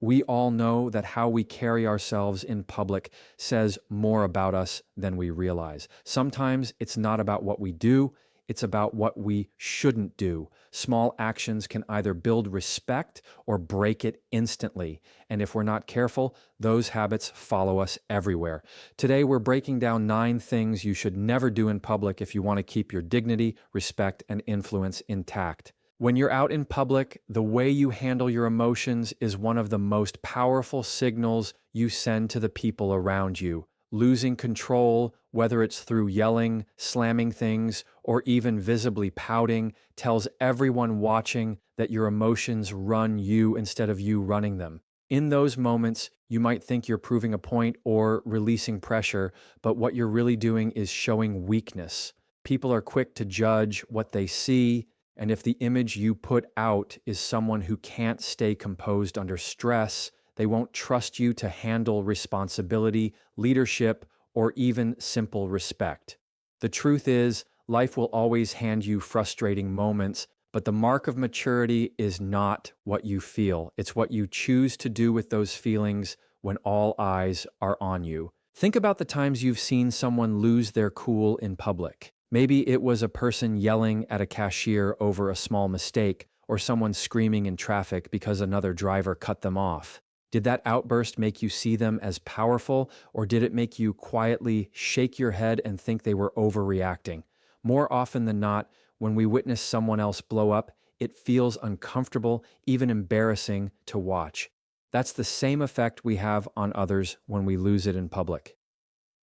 We all know that how we carry ourselves in public says more about us than we realize. Sometimes it's not about what we do, it's about what we shouldn't do. Small actions can either build respect or break it instantly. And if we're not careful, those habits follow us everywhere. Today, we're breaking down 9 things you should never do in public if you want to keep your dignity, respect, and influence intact. When you're out in public, the way you handle your emotions is one of the most powerful signals you send to the people around you. Losing control, whether it's through yelling, slamming things, or even visibly pouting, tells everyone watching that your emotions run you instead of you running them. In those moments, you might think you're proving a point or releasing pressure, but what you're really doing is showing weakness. People are quick to judge what they see, and if the image you put out is someone who can't stay composed under stress, they won't trust you to handle responsibility, leadership, or even simple respect. The truth is, life will always hand you frustrating moments, but the mark of maturity is not what you feel. It's what you choose to do with those feelings when all eyes are on you. Think about the times you've seen someone lose their cool in public. Maybe it was a person yelling at a cashier over a small mistake, or someone screaming in traffic because another driver cut them off. Did that outburst make you see them as powerful, or did it make you quietly shake your head and think they were overreacting? More often than not, when we witness someone else blow up, it feels uncomfortable, even embarrassing to watch. That's the same effect we have on others when we lose it in public.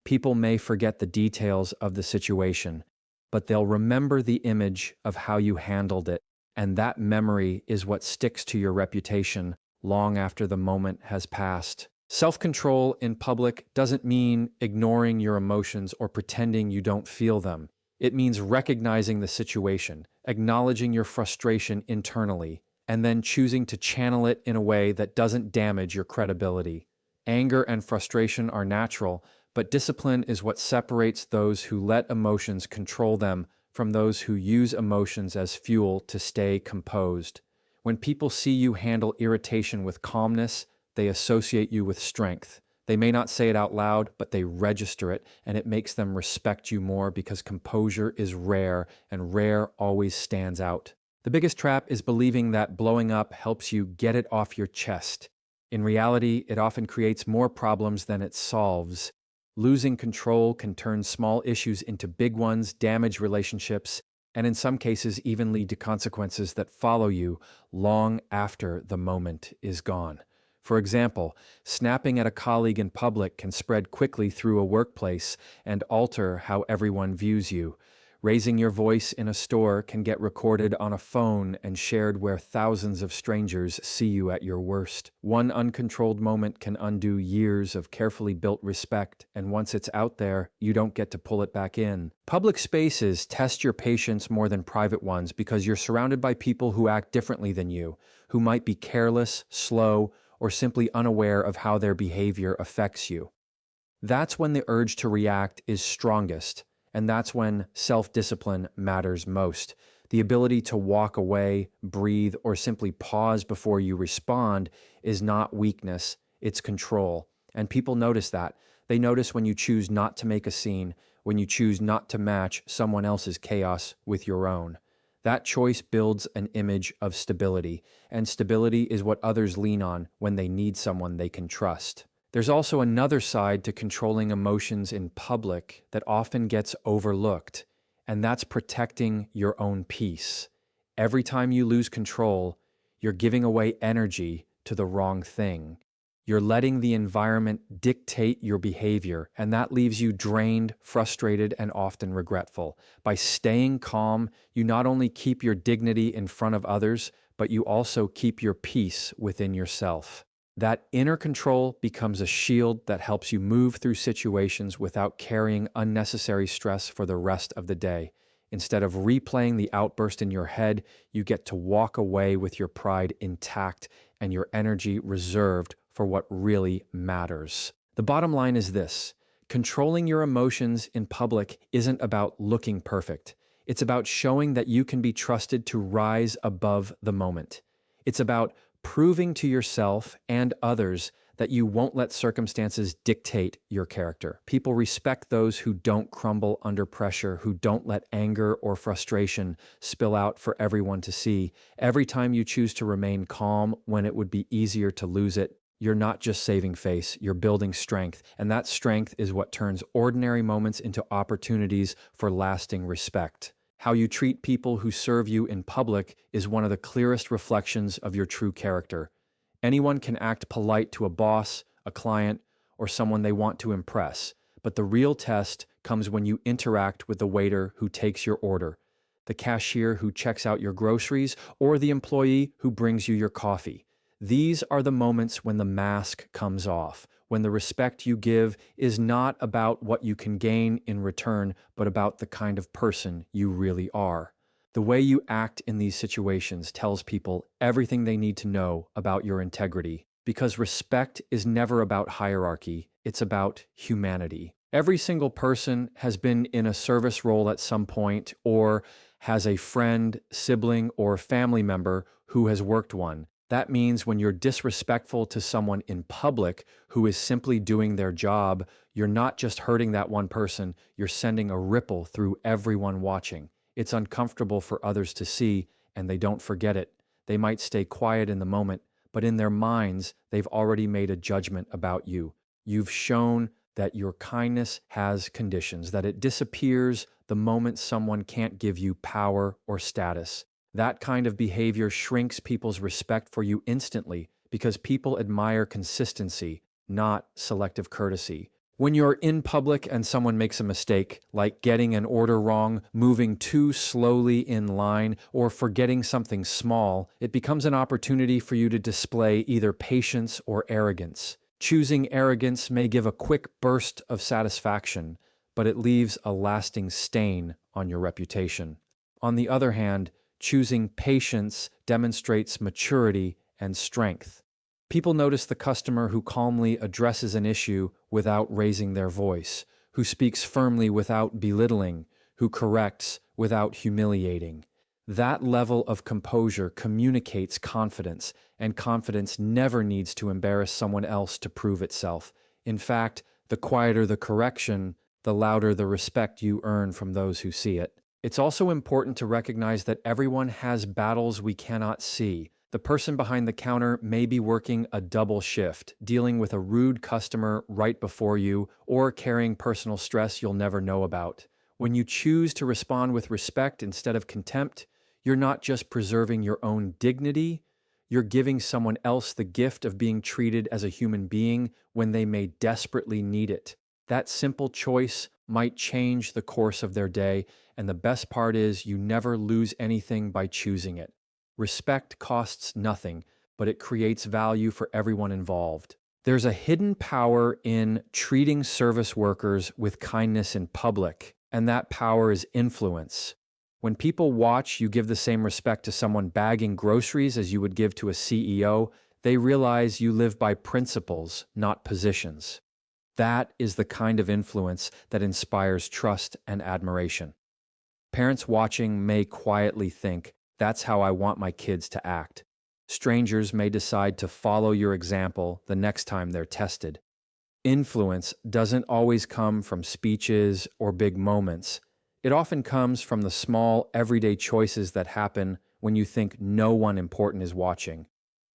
People may forget the details of the situation, but they'll remember the image of how you handled it, and that memory is what sticks to your reputation long after the moment has passed. Self-control in public doesn't mean ignoring your emotions or pretending you don't feel them. It means recognizing the situation, acknowledging your frustration internally, and then choosing to channel it in a way that doesn't damage your credibility. Anger and frustration are natural, but discipline is what separates those who let emotions control them from those who use emotions as fuel to stay composed. When people see you handle irritation with calmness, they associate you with strength. They may not say it out loud, but they register it, and it makes them respect you more because composure is rare, and rare always stands out. The biggest trap is believing that blowing up helps you get it off your chest. In reality, it often creates more problems than it solves. Losing control can turn small issues into big ones, damage relationships, and in some cases even lead to consequences that follow you long after the moment is gone. For example, snapping at a colleague in public can spread quickly through a workplace and alter how everyone views you. Raising your voice in a store can get recorded on a phone and shared where thousands of strangers see you at your worst. One uncontrolled moment can undo years of carefully built respect, and once it's out there, you don't get to pull it back in. Public spaces test your patience more than private ones because you're surrounded by people who act differently than you, who might be careless, slow, or simply unaware of how their behavior affects you. That's when the urge to react is strongest. And that's when self-discipline matters most. The ability to walk away, breathe, or simply pause before you respond is not weakness, it's control. And people notice that. They notice when you choose not to make a scene, when you choose not to match someone else's chaos with your own. That choice builds an image of stability, and stability is what others lean on when they need someone they can trust. There's also another side to controlling emotions in public that often gets overlooked, and that's protecting your own peace. Every time you lose control, you're giving away energy to the wrong thing. You're letting the environment dictate your behavior, and that leaves you drained, frustrated, and often regretful. By staying calm, you not only keep your dignity in front of others, but you also keep your peace within yourself. That inner control becomes a shield that helps you move through situations without carrying unnecessary stress for the rest of the day. Instead of replaying the outburst in your head, you get to walk away with your pride intact and your energy reserved for what really matters. The bottom line is this: controlling your emotions in public isn't about looking perfect. It's about showing that you can be trusted to rise above the moment. It's about proving to yourself and others that you won't let circumstances dictate your character. People respect those who don't crumble under pressure, who don't let anger or frustration spill out for everyone to see. Every time you choose to remain calm when it would be easier to lose it, you're not just saving face, you're building strength. And that strength is what turns ordinary moments into opportunities for lasting respect. How you treat people who serve you in public is one of the clearest reflections of your true character. Anyone can act polite to a boss, a client, or someone they want to impress, but the real test comes when you interact with the waiter who takes your order, the cashier who checks out your groceries, or the employee who brings you your coffee. These are the moments when the mask comes off, when the respect you give is not about what you can gain in return, but about the kind of person you really are. The way you act in these situations tells people everything they need to know about your integrity, because respect is never about hierarchy, it's about humanity. Every single person has been in a service role at some point or has a friend, sibling, or family member who has worked one. That means when you're disrespectful to someone in public who is simply doing their job, you're not just hurting that one person, you're sending a ripple through everyone watching. It's uncomfortable for others to see, and they don't forget it. They might stay quiet in the moment, but in their minds, they've already made a judgment about you. You've shown that your kindness has conditions, that it disappears the moment someone can't give you power or status. That kind of behavior shrinks people's respect for you instantly because people admire consistency, not selective courtesy. When you're in public and someone makes a mistake, like getting an order wrong, moving too slowly in line, or forgetting something small, it becomes an opportunity for you to display either patience or arrogance. Choosing arrogance may give a quick burst of satisfaction, but it leaves a lasting stain on your reputation. On the other hand, choosing patience demonstrates maturity and strength. People notice the customer who calmly addresses an issue without raising their voice, who speaks firmly without belittling, who corrects without humiliating. That level of composure communicates confidence, and confidence never needs to embarrass someone else to prove itself. In fact, the quieter the correction, the louder the respect you earn from those who see it. It's also important to recognize that everyone has battles we cannot see. The person behind the counter may be working a double shift, dealing with a rude customer right before you, or carrying personal stress you'll never know about. When you choose to respond with respect instead of contempt, you're not just preserving your own dignity, you're giving someone else the gift of being treated as a human being when they may desperately need it. That simple choice might change the course of their day, and the best part is you never lose anything by choosing it. Respect costs nothing, but it creates value for everyone involved. There's a hidden power in treating service workers with kindness in public, and that power is influence. When people watch you give the same respect to someone bagging groceries as you would give to a CEO, they realize you live by principles, not positions. That is the kind of influence that inspires trust and admiration. Parents watching may quietly think, "That's how I want my kids to act." Strangers may decide to follow your example the next time they're tested. Influence doesn't always come from speeches or big moments. It often comes from the small, everyday choices that happen when you think no one important is watching.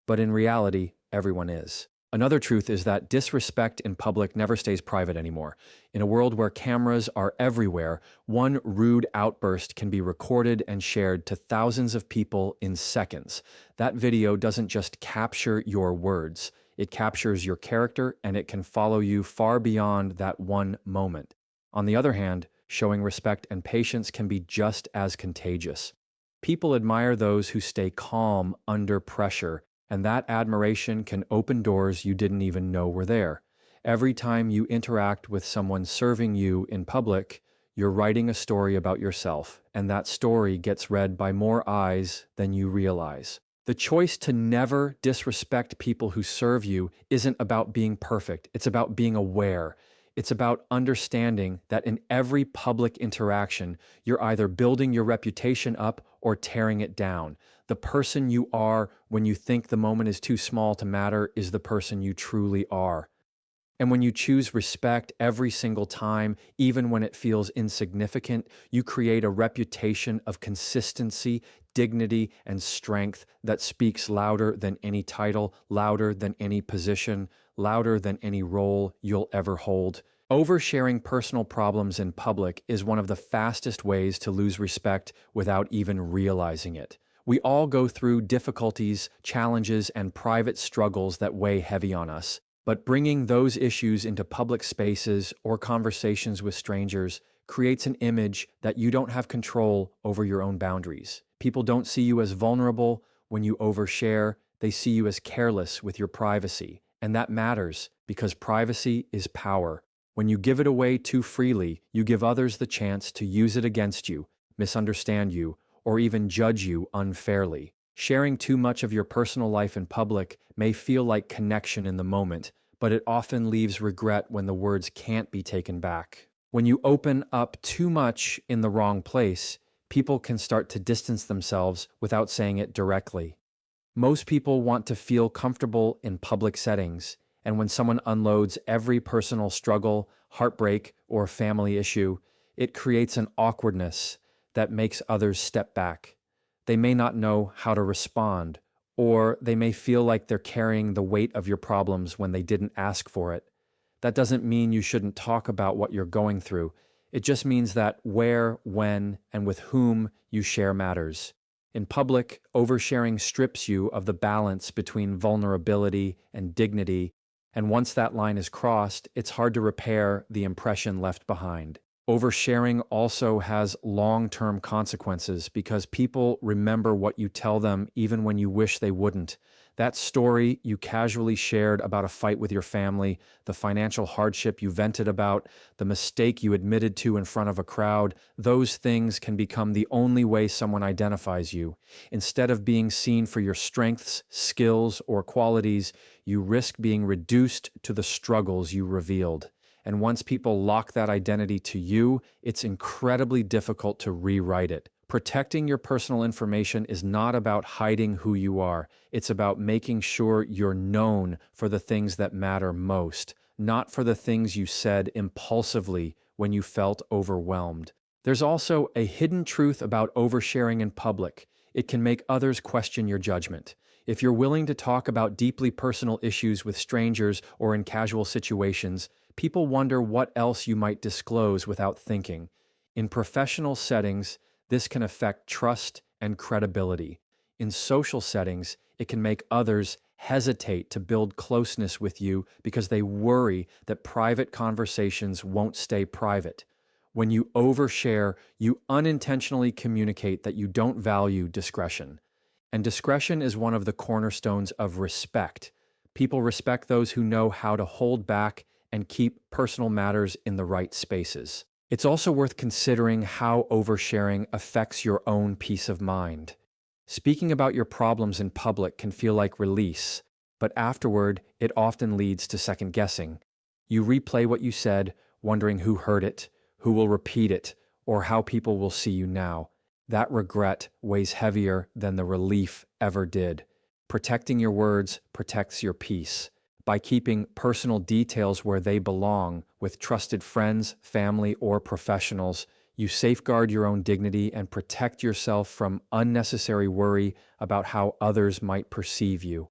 But in reality, everyone is. Another truth is that disrespect in public never stays private anymore. In a world where cameras are everywhere, one rude outburst can be recorded and shared to thousands of people in seconds. That video doesn't just capture your words, it captures your character, and it can follow you far beyond that one moment. On the other hand, showing respect and patience can be just as contagious. People admire those who stay calm under pressure, and that admiration can open doors you didn't even know were there. Every time you interact with someone serving you in public, you're writing a story about yourself, and that story gets read by more eyes than you realize. The choice to never disrespect people who serve you isn't about being perfect, it's about being aware. It's about understanding that in every public interaction, you're either building your reputation up or tearing it down. The person you are when you think the moment is too small to matter is the person you truly are. And when you choose respect every single time, even when it feels insignificant, you create a reputation of consistency, dignity, and strength that speaks louder than any title, louder than any position, louder than any role you'll ever hold. Oversharing personal problems in public is one of the fastest ways to lose respect without even realizing it. We all go through difficulties, challenges, and private struggles that weigh heavy on us. But bringing those issues into public spaces or conversations with strangers creates an image that you don't have control over your own boundaries. People don't see you as vulnerable when you overshare, they see you as careless with your privacy. And that matters because privacy is power. When you give it away too freely, you give others the chance to use it against you, misunderstand you, or even judge you unfairly. Sharing too much of your personal life in public may feel like connection in the moment, but it often leaves regret when the words can't be taken back. When you open up too much in the wrong place, people can start to distance themselves without saying it directly. Most people want to feel comfortable in public settings, and when someone unloads every personal struggle, heartbreak, or family issue, it creates an awkwardness that makes others step back. They may not know how to respond, or they may feel like they're carrying the weight of your problems when they didn't ask for it. That doesn't mean you shouldn't talk about what you're going through. It just means that where, when, and with whom you share matters. In public, oversharing strips you of the balance between vulnerability and dignity, and once that line is crossed, it's hard to repair the impression left behind. Oversharing also has long-term consequences because people remember what you tell them even when you wish they wouldn't. That story you casually shared about a fight with your family, the financial hardship you vented about, the mistake you admitted to in front of a crowd, those things can become the only way someone identifies you. Instead of being seen for your strengths, skills, or qualities, you risk being reduced to the struggles you revealed. And once people lock that identity to you, it's incredibly difficult to rewrite it. Protecting your personal information is not about hiding who you are. It's about making sure you're known for the things that matter most, not for the things you said impulsively when you felt overwhelmed. There's also a hidden truth about oversharing in public. It can make others question your judgment. If you're willing to talk about deeply personal issues with strangers or in casual situations, people wonder what else you might disclose without thinking. In professional settings, this can affect trust and credibility. In social settings, it can make others hesitate to build closeness with you because they worry that private conversations won't stay private. When you overshare, you unintentionally communicate that you don't value discretion. And discretion is one of the cornerstones of respect. People respect those who know how to hold back and keep personal matters in the right spaces. It's also worth considering how oversharing affects your own peace of mind. Speaking about your problems in public can feel like release, but afterward, it often leads to second guessing. You replay what you said, wondering who heard it, who will repeat it, or how people will see you now. That regret weighs heavier than the relief ever did. Protecting your words protects your peace. By keeping personal details where they belong, with trusted friends, family, or professionals, you safeguard your own dignity and protect yourself from unnecessary worry about how others might perceive you.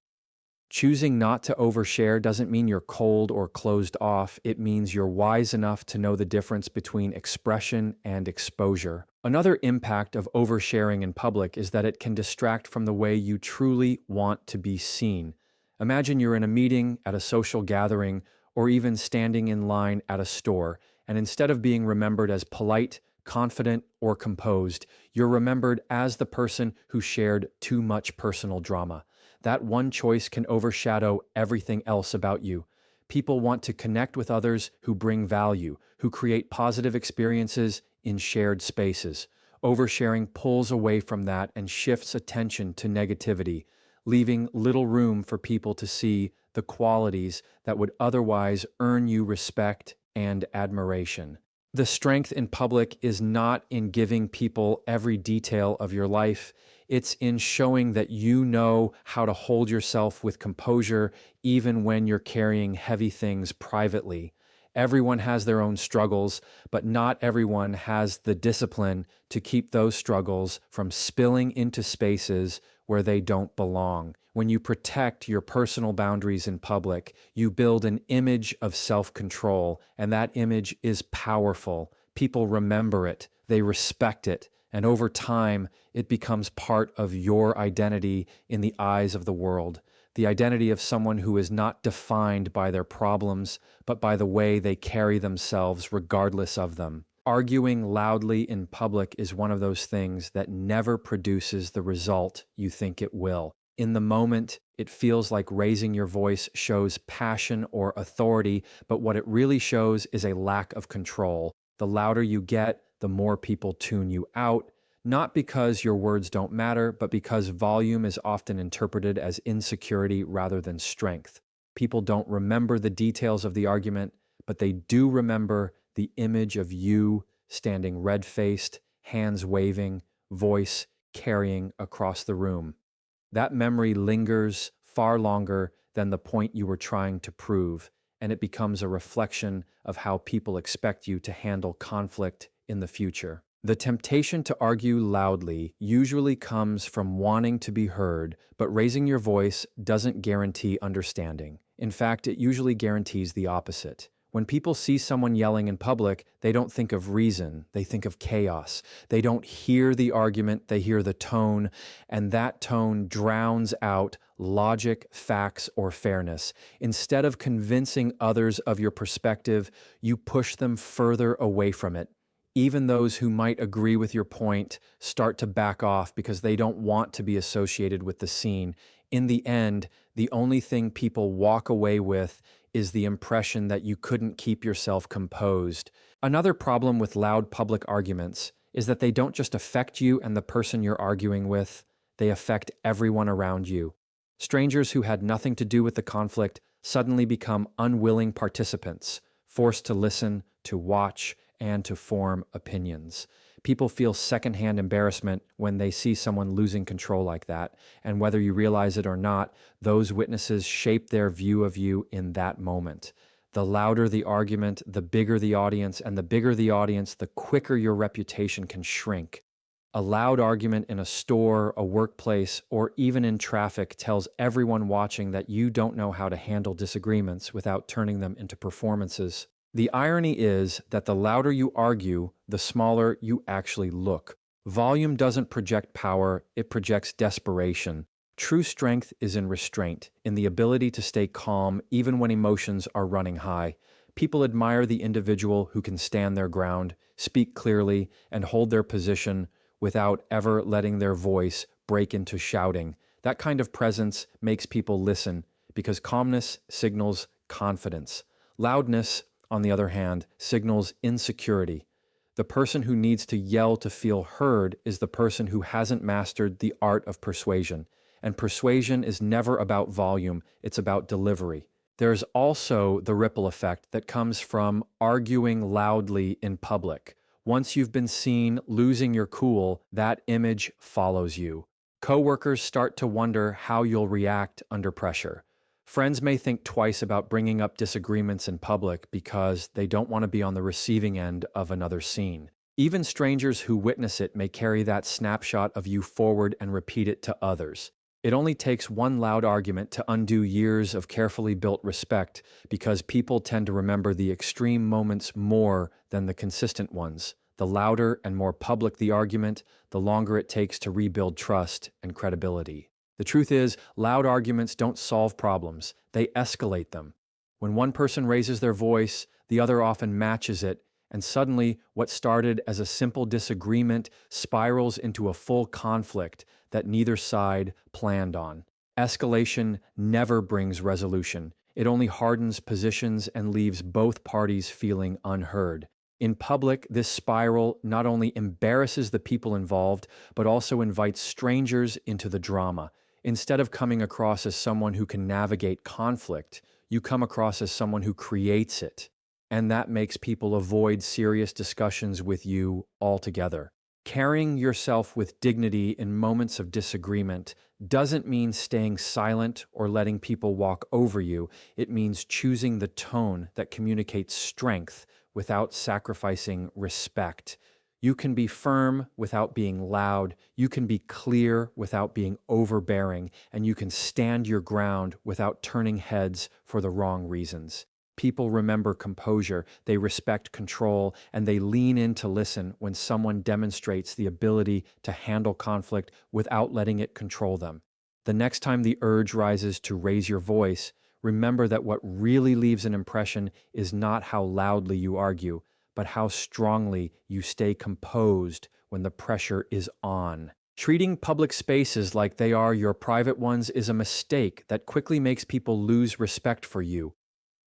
Choosing not to overshare doesn't mean you're cold or closed off. It means you're wise enough to know the difference between expression and exposure. Another impact of oversharing in public is that it can distract from the way you truly want to be seen. Imagine you're in a meeting, at a social gathering, or even standing in line at a store, and instead of being remembered as polite, confident, or composed, you're remembered as the person who shared too much personal drama. That one choice can overshadow everything else about you. People want to connect with others who bring value, who create positive experiences in shared spaces. Oversharing pulls away from that and shifts attention to negativity, leaving little room for people to see the qualities that would otherwise earn you respect and admiration. The strength in public is not in giving people every detail of your life. It's in showing that you know how to hold yourself with composure, even when you're carrying heavy things privately. Everyone has their own struggles, but not everyone has the discipline to keep those struggles from spilling into spaces where they don't belong. When you protect your personal boundaries in public, you build an image of self control, and that image is powerful. People remember it, they respect it, and over time, it becomes part of your identity in the eyes of the world. The identity of someone who is not defined by their problems, but by the way they carry themselves regardless of them. Arguing loudly in public is one of those things that never produces the result you think it will. In the moment, it feels like raising your voice shows passion or authority, but what it really shows is a lack of control. The louder you get, the more people tune you out, not because your words don't matter, but because volume is often interpreted as insecurity rather than strength. People don't remember the details of the argument, but they do remember the image of you standing red-faced, hands waving, voice carrying across the room. That memory lingers far longer than the point you were trying to prove, and it becomes a reflection of how people expect you to handle conflict in the future. The temptation to argue loudly usually comes from wanting to be heard, but raising your voice doesn't guarantee understanding. In fact, it usually guarantees the opposite. When people see someone yelling in public, they don't think of reason, they think of chaos. They don't hear the argument, they hear the tone, and that tone drowns out logic, facts, or fairness. Instead of convincing others of your perspective, you push them further away from it. Even those who might agree with your point start to back off because they don't want to be associated with the scene. In the end, the only thing people walk away with is the impression that you couldn't keep yourself composed. Another problem with loud public arguments is that they don't just affect you and the person you're arguing with, they affect everyone around you. Strangers who had nothing to do with the conflict suddenly become unwilling participants, forced to listen, to watch, and to form opinions. People feel secondhand embarrassment when they see someone losing control like that, and whether you realize it or not, those witnesses shape their view of you in that moment. The louder the argument, the bigger the audience, and the bigger the audience, the quicker your reputation can shrink. A loud argument in a store, a workplace, or even in traffic tells everyone watching that you don't know how to handle disagreements without turning them into performances. The irony is that the louder you argue, the smaller you actually look. Volume doesn't project power, it projects desperation. True strength is in restraint, in the ability to stay calm even when emotions are running high. People admire the individual who can stand their ground, speak clearly, and hold their position without ever letting their voice break into shouting. That kind of presence makes people listen because calmness signals confidence. Loudness, on the other hand, signals insecurity. The person who needs to yell to feel heard is the person who hasn't mastered the art of persuasion. And persuasion is never about volume, it's about delivery. There's also the ripple effect that comes from arguing loudly in public. Once you've been seen losing your cool, that image follows you. Coworkers start to wonder how you'll react under pressure. Friends may think twice about bringing up disagreements in public because they don't want to be on the receiving end of another scene. Even strangers who witness it may carry that snapshot of you forward and repeat it to others. It only takes one loud argument to undo years of carefully built respect because people tend to remember the extreme moments more than the consistent ones. The louder and more public the argument, the longer it takes to rebuild trust and credibility. The truth is, loud arguments don't solve problems, they escalate them. When one person raises their voice, the other often matches it, and suddenly what started as a simple disagreement spirals into a full conflict that neither side planned on. Escalation never brings resolution. It only hardens positions and leaves both parties feeling unheard. In public, this spiral not only embarrasses the people involved, but also invites strangers into the drama. Instead of coming across as someone who can navigate conflict, you come across as someone who creates it. and that makes people avoid serious discussions with you altogether. Carrying yourself with dignity in moments of disagreement doesn't mean staying silent or letting people walk over you. It means choosing the tone that communicates strength without sacrificing respect. You can be firm without being loud. You can be clear without being overbearing. And you can stand your ground without turning heads for the wrong reasons. People remember composure, they respect control, and they lean in to listen when someone demonstrates the ability to handle conflict without letting it control them. The next time the urge rises to raise your voice, remember that what really leaves an impression is not how loudly you argue, but how strongly you stay composed when the pressure is on. Treating public spaces like they are your private ones is a mistake that quickly makes people lose respect for you.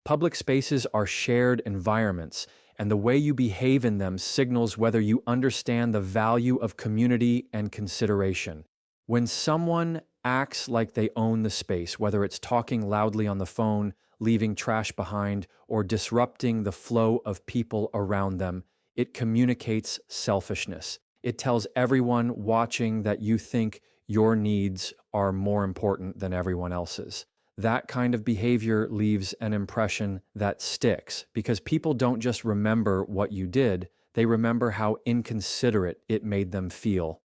Public spaces are shared environments, and the way you behave in them signals whether you understand the value of community and consideration. When someone acts like they own the space, whether it's talking loudly on the phone, leaving trash behind, or disrupting the flow of people around them, it communicates selfishness. It tells everyone watching that you think your needs are more important than everyone else's. That kind of behavior leaves an impression that sticks because people don't just remember what you did, they remember how inconsiderate it made them feel.